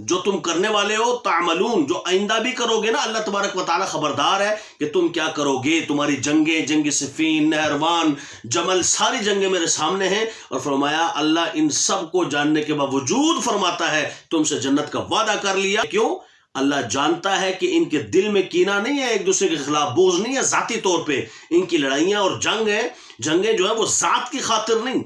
جو تم کرنے والے ہو تعملون، جو آئندہ بھی کرو گے نا، اللہ تبارک و تعالیٰ خبردار ہے کہ تم کیا کرو گے. تمہاری جنگیں، جنگ صفین، نہروان، جمل، ساری جنگیں میرے سامنے ہیں. اور فرمایا اللہ ان سب کو جاننے کے باوجود فرماتا ہے تم سے جنت کا وعدہ کر لیا. کیوں؟ اللہ جانتا ہے کہ ان کے دل میں کینہ نہیں ہے، ایک دوسرے کے خلاف بغض نہیں ہے ذاتی طور پہ. ان کی لڑائیاں اور جنگیں جو ہے وہ ذات کی خاطر نہیں،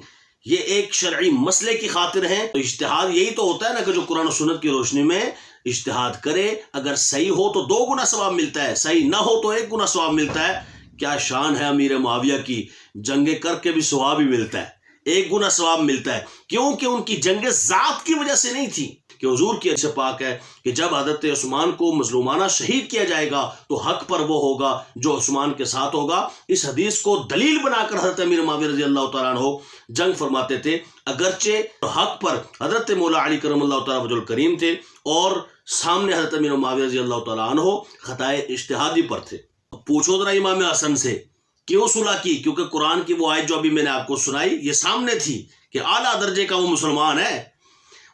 یہ ایک شرعی مسئلے کی خاطر ہیں. تو اجتہاد یہی تو ہوتا ہے نا کہ جو قرآن و سنت کی روشنی میں اجتہاد کرے، اگر صحیح ہو تو 2 گنا ثواب ملتا ہے، صحیح نہ ہو تو 1 گنا ثواب ملتا ہے. کیا شان ہے امیر معاویہ کی، جنگیں کر کے بھی ثواب ہی ملتا ہے، 1 گنا ثواب ملتا ہے. کیونکہ ان کی جنگیں ذات کی وجہ سے نہیں تھی. کہ حضور کی حدیث پاک ہے کہ جب حضرت عثمان کو مظلومانہ شہید کیا جائے گا تو حق پر وہ ہوگا جو عثمان کے ساتھ ہوگا. اس حدیث کو دلیل بنا کر حضرت امیر معاویہ رضی اللہ تعالیٰ عنہ جنگ فرماتے تھے. اگرچہ حق پر حضرت مولا علی کرم اللہ تعالیٰ وجہ الکریم تھے اور سامنے حضرت امیر معاویہ رضی اللہ تعالیٰ عنہ خطائے اجتہادی پر تھے. پوچھو ذرا امام حسن سے کیوں صلح کی؟ کیونکہ قرآن کی وہ آیت جو ابھی میں نے آپ کو سنائی یہ سامنے تھی کہ اعلیٰ درجے کا وہ مسلمان ہے،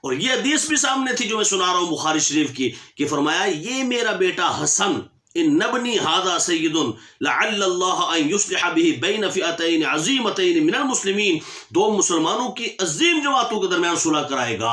اور یہ حدیث بھی سامنے تھی جو میں سنا رہا ہوں بخاری شریف کی، کہ فرمایا یہ میرا بیٹا حسن ان نبنی ھذا سید لعل اللہ ان یصلح به بین فئتین عظیمتین من المسلمین، 2 مسلمانوں کی عظیم جماعتوں کے درمیان صلح کرائے گا.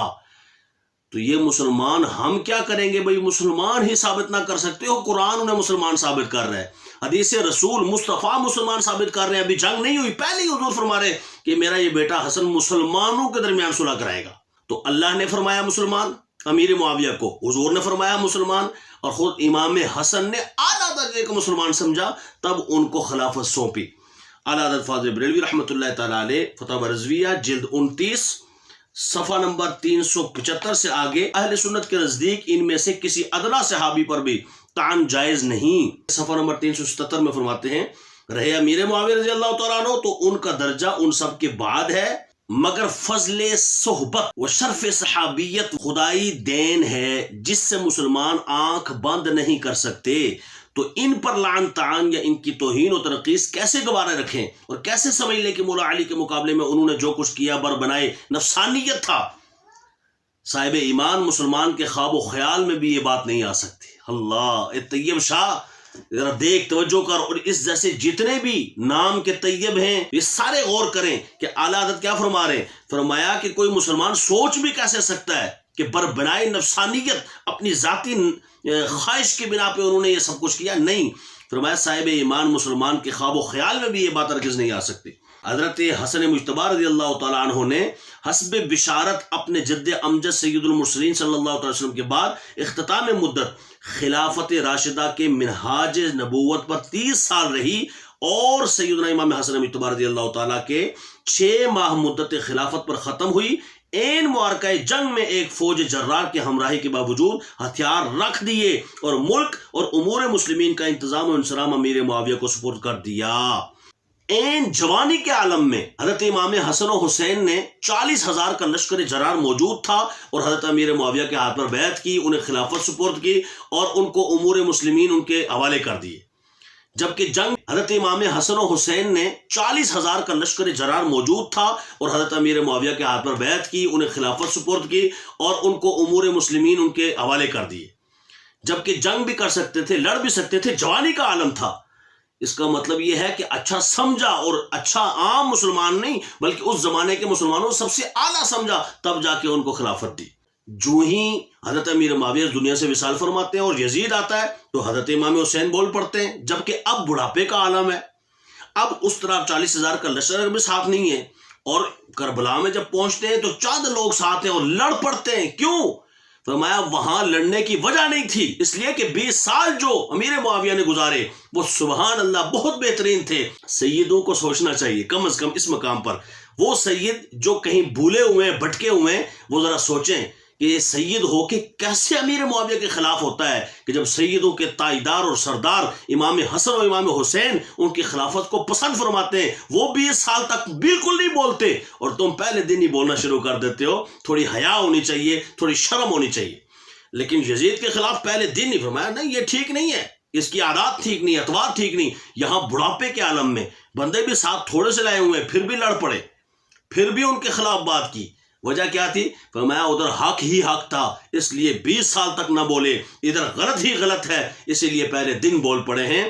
تو یہ مسلمان ہم کیا کریں گے بھائی؟ مسلمان ہی ثابت نہ کر سکتے ہو، قرآن انہیں مسلمان ثابت کر رہا ہے، حدیث رسول مصطفیٰ مسلمان ثابت کر رہے ہیں. ابھی جنگ نہیں ہوئی، پہلے ہی حضور فرما رہے کہ میرا یہ بیٹا حسن مسلمانوں کے درمیان صلح کرائے گا. تو اللہ نے فرمایا مسلمان امیر معاویہ کو، حضور نے فرمایا مسلمان، اور خود امام حسن نے اعلیٰ درجے کا مسلمان سمجھا، تب ان کو خلافت سونپی. اعلیٰ حضرت فاضل بریلوی رحمۃ اللہ تعالیٰ علیہ فتح رضویہ جلد 29 صفحہ نمبر 375 سے آگے، اہل سنت کے نزدیک ان میں سے کسی ادنا صحابی پر بھی طعن جائز نہیں. صفحہ نمبر 377 میں فرماتے ہیں رہے امیر معاویہ رضی اللہ تعالیٰ عنہ تو ان کا درجہ ان سب کے بعد ہے، مگر فضل صحبت و شرف صحابیت خدائی دین ہے جس سے مسلمان آنکھ بند نہیں کر سکتے. تو ان پر لعن طعن یا ان کی توہین و تنقیص کیسے گوارا رکھیں اور کیسے سمجھ لیں کہ مولا علی کے مقابلے میں انہوں نے جو کچھ کیا بر بنائے نفسانیت تھا. صاحب ایمان مسلمان کے خواب و خیال میں بھی یہ بات نہیں آ سکتی. اللہ طیب شاہ ذرا دیکھ، توجہ کر، اور اس جیسے جتنے بھی نام کے طیب ہیں یہ سارے غور کریں کہ اعلیٰ حضرت کیا فرما رہے ہیں. فرمایا کہ کوئی مسلمان سوچ بھی کیسے سکتا ہے کہ بربنائے نفسانیت اپنی ذاتی خواہش کی بنا پہ انہوں نے یہ سب کچھ کیا؟ نہیں. فرمایا صاحب ایمان مسلمان کے خواب و خیال میں بھی یہ بات ہرگز نہیں آ سکتی. حضرت حسن مجتبی رضی اللہ تعالیٰ عنہ نے حسب بشارت اپنے جد امجد سید المرسلین صلی اللہ علیہ وسلم کے بعد اختتام مدت خلافت راشدہ کے منہاج نبوت پر 30 سال رہی، اور سیدنا امام حسن مجتبی رضی اللہ تعالیٰ کے 6 ماہ مدت خلافت پر ختم ہوئی. این معرکہ جنگ میں ایک فوج جرار کے ہمراہی کے باوجود ہتھیار رکھ دیے اور ملک اور امور مسلمین کا انتظام و انصرام امیر معاویہ کو سپرد کر دیا. این جوانی کے عالم میں حضرت امام حسن و حسین نے 40,000 کا لشکر جرار موجود تھا اور حضرت امیر معاویہ کے ہاتھ پر بیعت کی، انہیں خلافت سپرد کی اور ان کو امور مسلمین ان کے حوالے کر دیے. جبکہ جنگ حضرت امام حسن و حسین نے 40,000 کا لشکر جرار موجود تھا اور حضرت امیر معاویہ کے ہاتھ پر بیعت کی، انہیں خلافت سپرد کی اور ان کو امور مسلمین ان کے حوالے کر دیے. جبکہ جنگ بھی کر سکتے تھے، لڑ بھی سکتے تھے، جوانی کا عالم تھا. اس کا مطلب یہ ہے کہ اچھا سمجھا، اور اچھا عام مسلمان نہیں بلکہ اس زمانے کے مسلمانوں سب سے اعلیٰ سمجھا، تب جا کے ان کو خلافت دی. جو ہی حضرت امیر معاویہ دنیا سے وصال فرماتے ہیں اور یزید آتا ہے تو حضرت امام حسین بول پڑتے ہیں، جبکہ اب بڑھاپے کا عالم ہے. اب اس طرح 40,000 کا لشکر بھی ساتھ نہیں ہے، اور کربلا میں جب پہنچتے ہیں تو چند لوگ ساتھ ہیں اور لڑ پڑتے ہیں. کیوں؟ فرمایا وہاں لڑنے کی وجہ نہیں تھی، اس لیے کہ 20 سال جو امیر معاویہ نے گزارے وہ سبحان اللہ بہت بہترین تھے. سیدوں کو سوچنا چاہیے کم از کم اس مقام پر. وہ سید جو کہیں بھولے ہوئے ہیں، بھٹکے ہوئے ہیں، وہ ذرا سوچیں کہ یہ سید ہو کے کیسے امیر معاویہ کے خلاف ہوتا ہے، کہ جب سیدوں کے تائیدار اور سردار امام حسن اور امام حسین ان کی خلافت کو پسند فرماتے ہیں، وہ 20 سال تک بالکل نہیں بولتے اور تم پہلے دن ہی بولنا شروع کر دیتے ہو. تھوڑی حیا ہونی چاہیے، تھوڑی شرم ہونی چاہیے. لیکن یزید کے خلاف پہلے دن ہی فرمایا نہیں یہ ٹھیک نہیں ہے، اس کی عادات ٹھیک نہیں، اطوار ٹھیک نہیں. یہاں بڑھاپے کے عالم میں بندے بھی ساتھ تھوڑے سے لائے ہوئے پھر بھی لڑ پڑے، پھر بھی ان کے خلاف بات کی. وجہ کیا تھی؟ فرمایا ادھر حق ہی حق تھا اس لیے 20 سال تک نہ بولے، ادھر غلط ہی غلط ہے اسی لیے پہلے دن بول پڑے ہیں۔